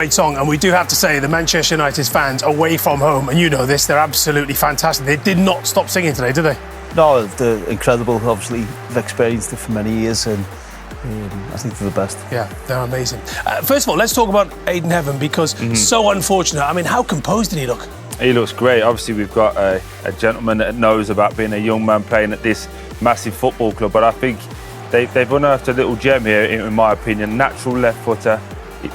Great song, and we do have to say the Manchester United fans away from home, and you know this, they're absolutely fantastic. They did not stop singing today, did they? No, they're incredible. Obviously, they've experienced it for many years, and I think they're the best. Yeah, they're amazing. First of all, let's talk about Aiden Heaven, because so unfortunate. I mean, how composed did he look? He looks great. Obviously, we've got a gentleman that knows about being a young man playing at this massive football club, but I think they've unearthed a little gem here, in my opinion. Natural left footer.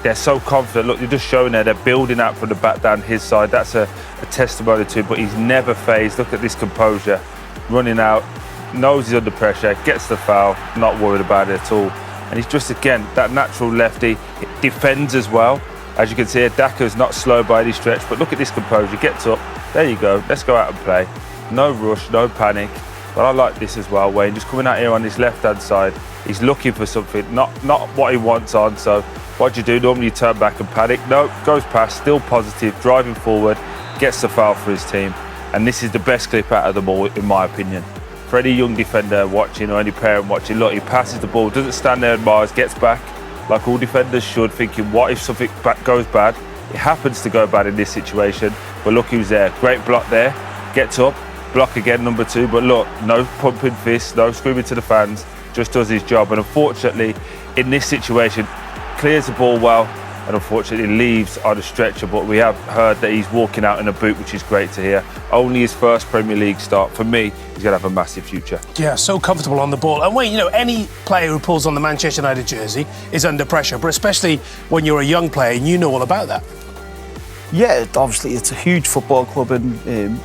They're so confident. Look, they're just showing there. They're building out from the back down his side. That's a testimony to him, but he's never phased. Look at this composure. Running out, knows he's under pressure, gets the foul, not worried about it at all. And he's just, again, that natural lefty. Defends as well. As you can see, Daka's not slow by any stretch, but look at this composure. Gets up. There you go. Let's go out and play. No rush, no panic. But I like this as well, Wayne. Just coming out here on his left-hand side. He's looking for something, not what he wants on. So what do you do? Normally you turn back and panic. No, goes past, still positive, driving forward, gets the foul for his team. And this is the best clip out of them all, in my opinion. For any young defender watching or any parent watching, look, he passes the ball, doesn't stand there and admires, gets back, like all defenders should, thinking, what if something goes bad? It happens to go bad in this situation, but look who's there. Great block there, gets up, block again, number 2, but look, no pumping fists, no screaming to the fans, just does his job. And unfortunately, in this situation, clears the ball well, and unfortunately leaves on a stretcher, but we have heard that he's walking out in a boot, which is great to hear. Only his first Premier League start. For me, he's going to have a massive future. Yeah, so comfortable on the ball. And Wayne, you know, any player who pulls on the Manchester United jersey is under pressure, but especially when you're a young player and you know all about that. Yeah, obviously it's a huge football club, and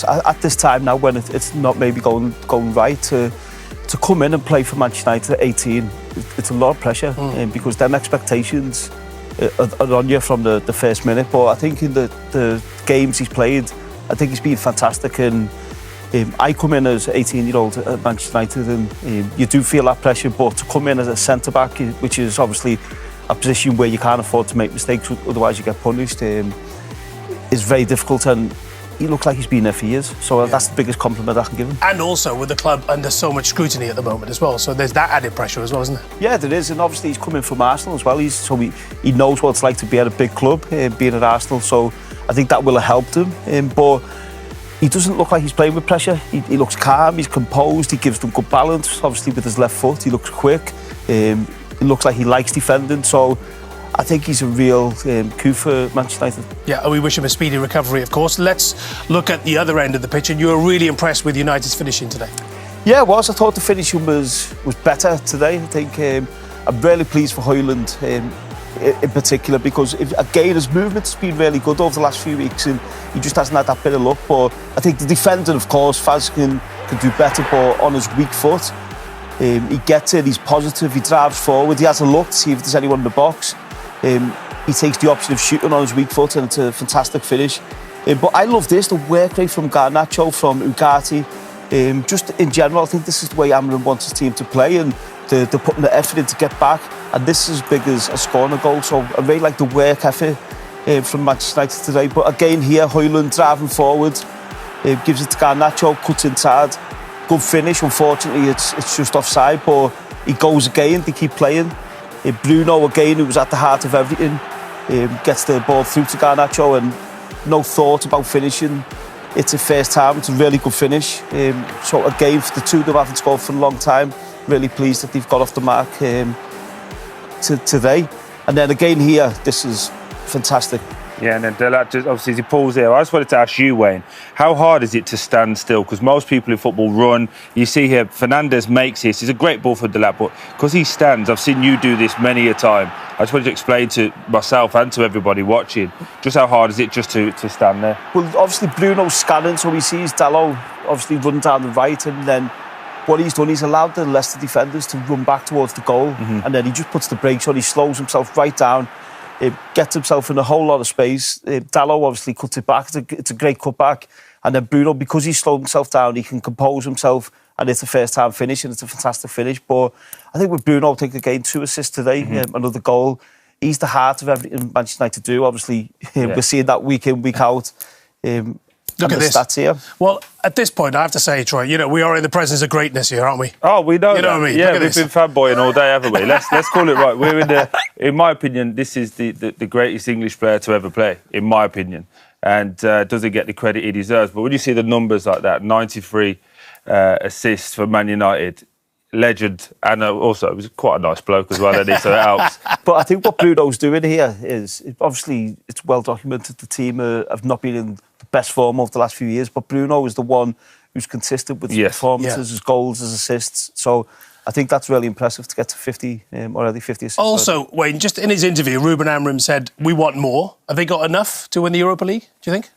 at this time now, when it's not maybe going right, to come in and play for Manchester United at 18, it's a lot of pressure, because then expectations are on you from the first minute. But I think in the games he's played, I think he's been fantastic. And I come in as 18-year-old at Manchester United, and you do feel that pressure, but to come in as a centre-back, which is obviously a position where you can't afford to make mistakes, otherwise you get punished, is very difficult. And he looks like he's been there for years, so that's the biggest compliment I can give him. And also with the club under so much scrutiny at the moment as well, so there's that added pressure as well, isn't there? Yeah, there is, and obviously he's coming from Arsenal as well. He knows what it's like to be at a big club, being at Arsenal, so I think that will have helped him. But he doesn't look like he's playing with pressure. He looks calm, he's composed, he gives them good balance. Obviously with his left foot, he looks quick. He looks like he likes defending, so I think he's a real coup for Manchester United. Yeah, and we wish him a speedy recovery, of course. Let's look at the other end of the pitch, and you were really impressed with United's finishing today. Yeah, I was. I thought the finishing was better today. I think I'm really pleased for Højlund in particular, because again, his movement has been really good over the last few weeks, and he just hasn't had that bit of luck. But I think the defender, of course, Faz can do better, but on his weak foot, he gets it, he's positive, he drives forward, he has a look to see if there's anyone in the box. He takes the option of shooting on his weak foot, and it's a fantastic finish. But I love this, the work rate from Garnacho, from Ugarte. Just in general, I think this is the way Amorim wants his team to play, and they're putting the effort in to get back. And this is as big as scoring a goal, so I really like the work effort from Manchester United today. But again here, Højlund driving forward, gives it to Garnacho, cuts inside. Good finish, unfortunately it's just offside, but he goes again, they keep playing. Bruno again, who was at the heart of everything, gets the ball through to Garnacho, and no thought about finishing. It's a first time, it's a really good finish. So again, for the two that haven't scored for a long time, really pleased that they've got off the mark today. And then again here, this is fantastic. Yeah, and then just obviously as he pulls there, I just wanted to ask you, Wayne, how hard is it to stand still? Because most people in football run. You see here, Fernandes makes this. It's a great ball for Delap, but because he stands, I've seen you do this many a time. I just wanted to explain to myself and to everybody watching, just how hard is it just to stand there? Well, obviously Bruno's scanning, so he sees Dalot obviously run down the right, and then what he's done, he's allowed the Leicester defenders to run back towards the goal, and then he just puts the brakes on, he slows himself right down, gets himself in a whole lot of space. Dalot obviously cuts it back. It's a great cutback. And then Bruno, because he's slowed himself down, he can compose himself, and it's a first-time finish, and it's a fantastic finish. But I think with Bruno, I think again 2 assists today, another goal. He's the heart of everything Manchester United do. Obviously, we're seeing that week in, week out. Look at the this. stats here. Well, at this point, I have to say, Troy, we are in the presence of greatness here, aren't we? Oh, we know. You know what I mean? Yeah, we've been fanboying all day, haven't we? Let's call it right. In my opinion, this is the greatest English player to ever play, in my opinion, and doesn't get the credit he deserves. But when you see the numbers like that, 93 assists for Man United, legend, and also he was quite a nice bloke as well, so it helps. But I think what Bruno's doing here is, obviously, it's well documented the team have not been in the best form over the last few years, but Bruno is the one who's consistent with his performances, his goals, his assists. So I think that's really impressive to get to 50 already, 50 assists. Also, Wayne, just in his interview, Ruben Amorim said, we want more. Have they got enough to win the Europa League, do you think?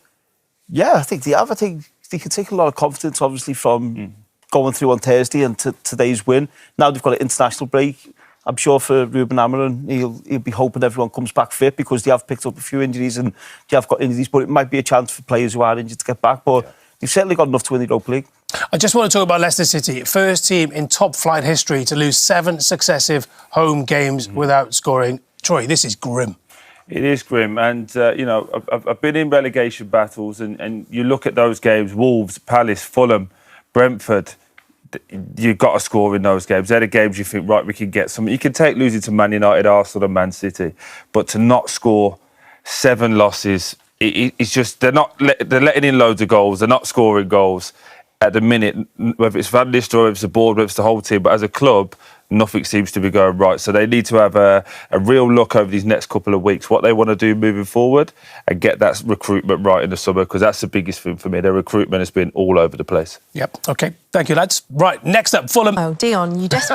Yeah, I think they have. I think they can take a lot of confidence, obviously, from going through on Thursday and today's win. Now they've got an international break. I'm sure for Ruben Amorim, he'll be hoping everyone comes back fit because they have picked up a few injuries and they have got injuries, but it might be a chance for players who are injured to get back. But they've certainly got enough to win the Europa League. I just want to talk about Leicester City. First team in top-flight history to lose 7 successive home games without scoring. Troy, this is grim. It is grim, and I've been in relegation battles, and you look at those games: Wolves, Palace, Fulham, Brentford. You've got to score in those games. They're the games you think, right, we can get something. You can take losing to Man United, Arsenal, and Man City, but to not score 7 losses, it's just they're letting in loads of goals. They're not scoring goals at the minute, whether it's Van Nistelrooy, whether it's the board, whether it's the whole team. But as a club, nothing seems to be going right. So they need to have a real look over these next couple of weeks, what they want to do moving forward, and get that recruitment right in the summer, because that's the biggest thing for me. Their recruitment has been all over the place. Yep. OK. Thank you, lads. Right, next up, Fulham. Oh, Dion, you desperately...